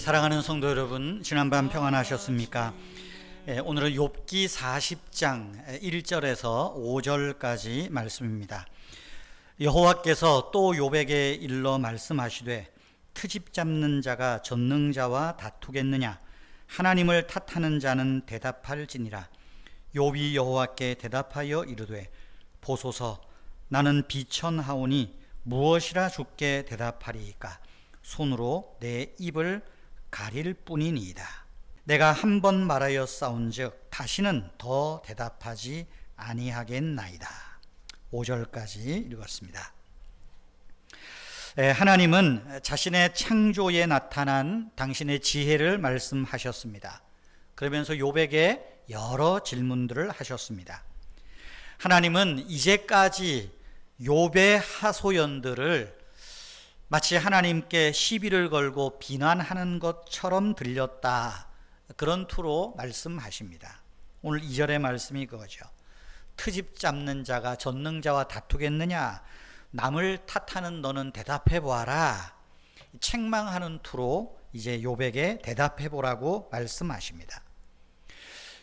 사랑하는 성도 여러분, 지난밤 평안하셨습니까? 오늘은 욥기 40장 1절에서 5절까지 말씀입니다. 여호와께서 또 욥에게 일러 말씀하시되 트집 잡는 자가 전능자와 다투겠느냐? 하나님을 탓하는 자는 대답할지니라. 욥이 여호와께 대답하여 이르되 보소서, 나는 비천하오니 무엇이라 주께 대답하리이까? 손으로 내 입을 가릴 뿐이니이다. 내가 한 번 말하였사온즉 다시는 더 대답하지 아니하겠나이다. 5절까지 읽었습니다. 하나님은 자신의 창조에 나타난 당신의 지혜를 말씀하셨습니다. 그러면서 욥에게 여러 질문들을 하셨습니다. 하나님은 이제까지 욥의 하소연들을 마치 하나님께 시비를 걸고 비난하는 것처럼 들렸다, 그런 투로 말씀하십니다. 오늘 2절의 말씀이 그거죠. 트집 잡는 자가 전능자와 다투겠느냐? 남을 탓하는 너는 대답해 보아라. 책망하는 투로 이제 욥에게 대답해 보라고 말씀하십니다.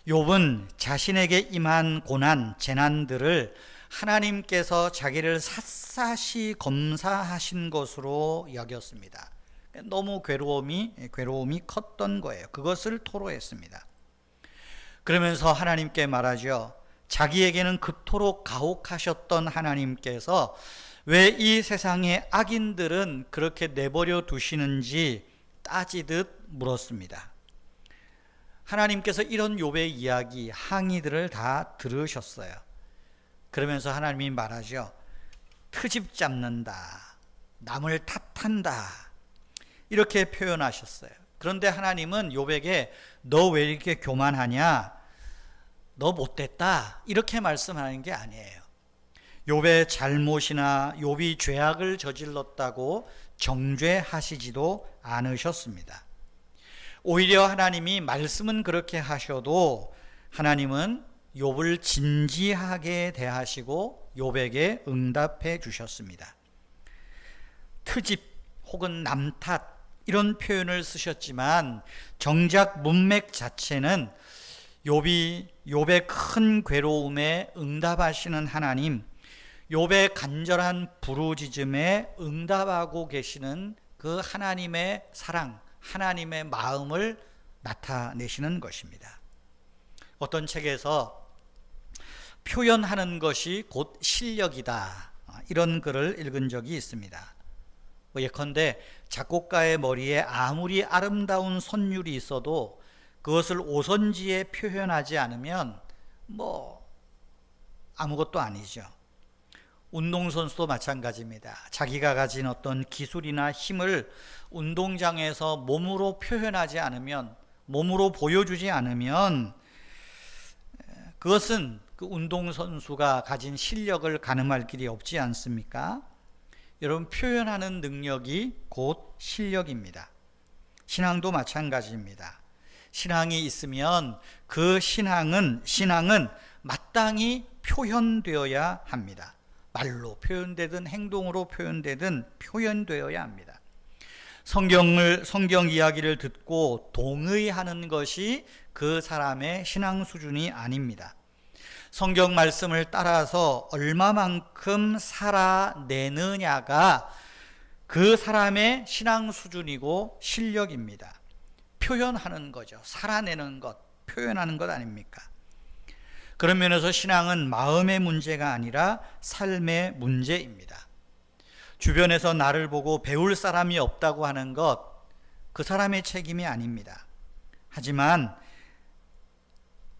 욥은 자신에게 임한 고난, 재난들을 하나님께서 자기를 샅샅이 검사하신 것으로 여겼습니다. 너무 괴로움이 컸던 거예요. 그것을 토로했습니다. 그러면서 하나님께 말하죠. 자기에게는 그토록 가혹하셨던 하나님께서 왜 이 세상의 악인들은 그렇게 내버려 두시는지 따지듯 물었습니다. 하나님께서 이런 욥의 이야기, 항의들을 다 들으셨어요. 그러면서 하나님이 말하죠. 트집 잡는다, 남을 탓한다, 이렇게 표현하셨어요. 그런데 하나님은 욥에게 너 왜 이렇게 교만하냐, 너 못됐다, 이렇게 말씀하는 게 아니에요. 욥의 잘못이나 욥이 죄악을 저질렀다고 정죄하시지도 않으셨습니다. 오히려 하나님이 말씀은 그렇게 하셔도 하나님은 욥을 진지하게 대하시고 욥에게 응답해 주셨습니다. 트집 혹은 남탓 이런 표현을 쓰셨지만 정작 문맥 자체는 욥의 큰 괴로움에 응답하시는 하나님, 욥의 간절한 부르짖음에 응답하고 계시는 그 하나님의 사랑, 하나님의 마음을 나타내시는 것입니다. 어떤 책에서 표현하는 것이 곧 실력이다, 이런 글을 읽은 적이 있습니다. 예컨대 작곡가의 머리에 아무리 아름다운 선율이 있어도 그것을 오선지에 표현하지 않으면 아무것도 아니죠. 운동선수도 마찬가지입니다. 자기가 가진 어떤 기술이나 힘을 운동장에서 몸으로 표현하지 않으면, 몸으로 보여주지 않으면 그것은 그 운동선수가 가진 실력을 가늠할 길이 없지 않습니까? 여러분, 표현하는 능력이 곧 실력입니다. 신앙도 마찬가지입니다. 신앙이 있으면 그 신앙은 마땅히 표현되어야 합니다. 말로 표현되든 행동으로 표현되든 표현되어야 합니다. 성경 이야기를 듣고 동의하는 것이 그 사람의 신앙 수준이 아닙니다. 성경 말씀을 따라서 얼마만큼 살아내느냐가 그 사람의 신앙 수준이고 실력입니다. 표현하는 거죠. 살아내는 것, 표현하는 것 아닙니까? 그런 면에서 신앙은 마음의 문제가 아니라 삶의 문제입니다. 주변에서 나를 보고 배울 사람이 없다고 하는 것, 그 사람의 책임이 아닙니다. 하지만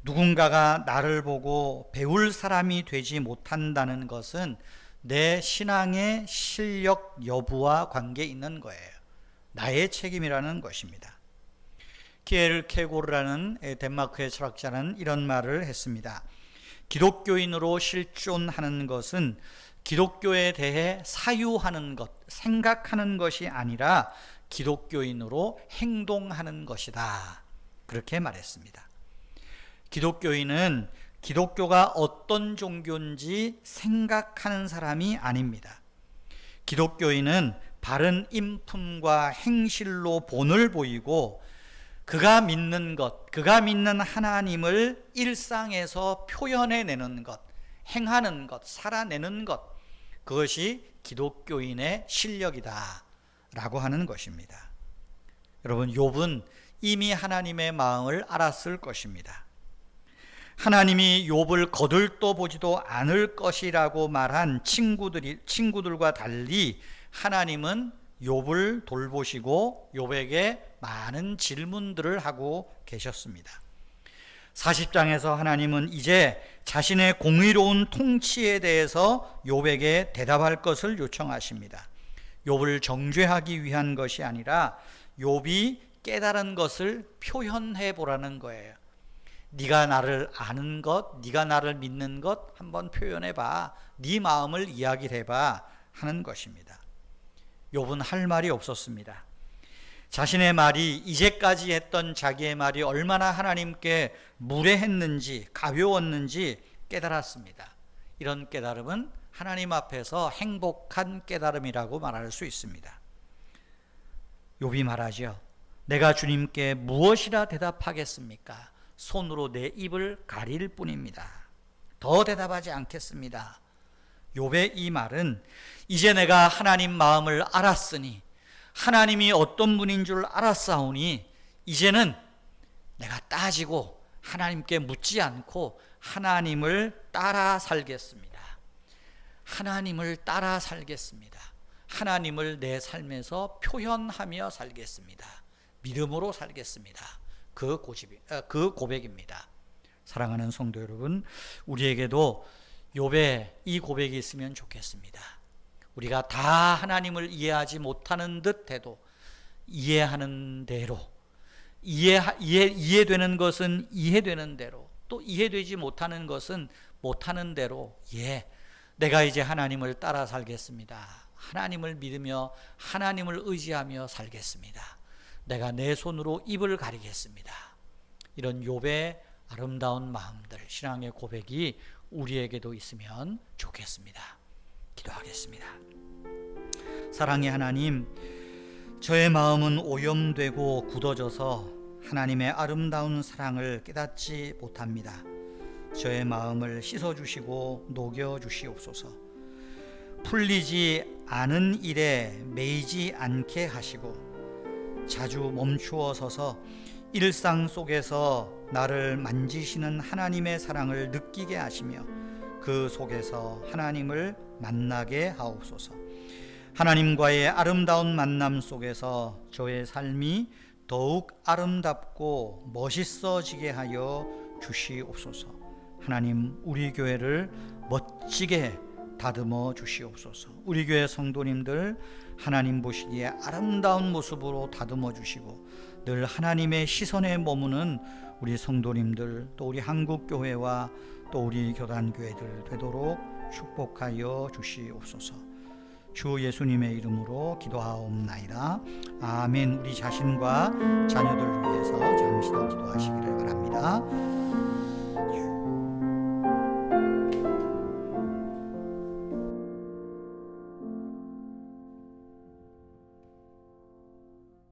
누군가가 나를 보고 배울 사람이 되지 못한다는 것은 내 신앙의 실력 여부와 관계 있는 거예요. 나의 책임이라는 것입니다. 키에르케고르라는 덴마크의 철학자는 이런 말을 했습니다. 기독교인으로 실존하는 것은 기독교에 대해 사유하는 것, 생각하는 것이 아니라 기독교인으로 행동하는 것이다, 그렇게 말했습니다. 기독교인은 기독교가 어떤 종교인지 생각하는 사람이 아닙니다. 기독교인은 바른 인품과 행실로 본을 보이고 그가 믿는 것, 그가 믿는 하나님을 일상에서 표현해내는 것, 행하는 것, 살아내는 것, 그것이 기독교인의 실력이다 라고 하는 것입니다. 여러분, 욥은 이미 하나님의 마음을 알았을 것입니다. 하나님이 욥을 거들떠 보지도 않을 것이라고 말한 친구들과 달리 하나님은 욥을 돌보시고 욥에게 많은 질문들을 하고 계셨습니다. 40장에서 하나님은 이제 자신의 공의로운 통치에 대해서 욥에게 대답할 것을 요청하십니다. 욥을 정죄하기 위한 것이 아니라 욥이 깨달은 것을 표현해 보라는 거예요. 네가 나를 아는 것, 네가 나를 믿는 것 한번 표현해 봐. 네 마음을 이야기를 해봐 하는 것입니다. 욥은 할 말이 없었습니다. 자신의 말이, 이제까지 했던 자기의 말이 얼마나 하나님께 무례했는지, 가벼웠는지 깨달았습니다. 이런 깨달음은 하나님 앞에서 행복한 깨달음이라고 말할 수 있습니다. 욥이 말하죠. 내가 주님께 무엇이라 대답하겠습니까? 손으로 내 입을 가릴 뿐입니다. 더 대답하지 않겠습니다. 욥의 이 말은 이제 내가 하나님 마음을 알았으니, 하나님이 어떤 분인 줄 알았사오니 이제는 내가 따지고 하나님께 묻지 않고 하나님을 따라 살겠습니다. 하나님을 따라 살겠습니다. 하나님을 내 삶에서 표현하며 살겠습니다. 믿음으로 살겠습니다. 그 고백입니다. 사랑하는 성도 여러분, 우리에게도 욥의 이 고백이 있으면 좋겠습니다. 우리가 다 하나님을 이해하지 못하는 듯 해도 이해하는 대로, 이해되는 것은 이해되는 대로, 또 이해되지 못하는 것은 못하는 대로, 내가 이제 하나님을 따라 살겠습니다. 하나님을 믿으며 하나님을 의지하며 살겠습니다. 내가 내 손으로 입을 가리겠습니다. 이런 욥의 아름다운 마음들, 신앙의 고백이 우리에게도 있으면 좋겠습니다. 기도하겠습니다. 사랑의 하나님, 저의 마음은 오염되고 굳어져서 하나님의 아름다운 사랑을 깨닫지 못합니다. 저의 마음을 씻어주시고 녹여주시옵소서. 풀리지 않은 일에 매이지 않게 하시고 자주 멈추어 서서 일상 속에서 나를 만지시는 하나님의 사랑을 느끼게 하시며 그 속에서 하나님을 만나게 하옵소서. 하나님과의 아름다운 만남 속에서 저의 삶이 더욱 아름답고 멋있어지게 하여 주시옵소서. 하나님, 우리 교회를 멋지게 다듬어 주시옵소서. 우리 교회 성도님들 하나님 보시기에 아름다운 모습으로 다듬어 주시고 늘 하나님의 시선에 머무는 우리 성도님들, 또 우리 한국교회와 또 우리 교단교회들 되도록 축복하여 주시옵소서. 주 예수님의 이름으로 기도하옵나이다. 아멘. 우리 자신과 자녀들 위해서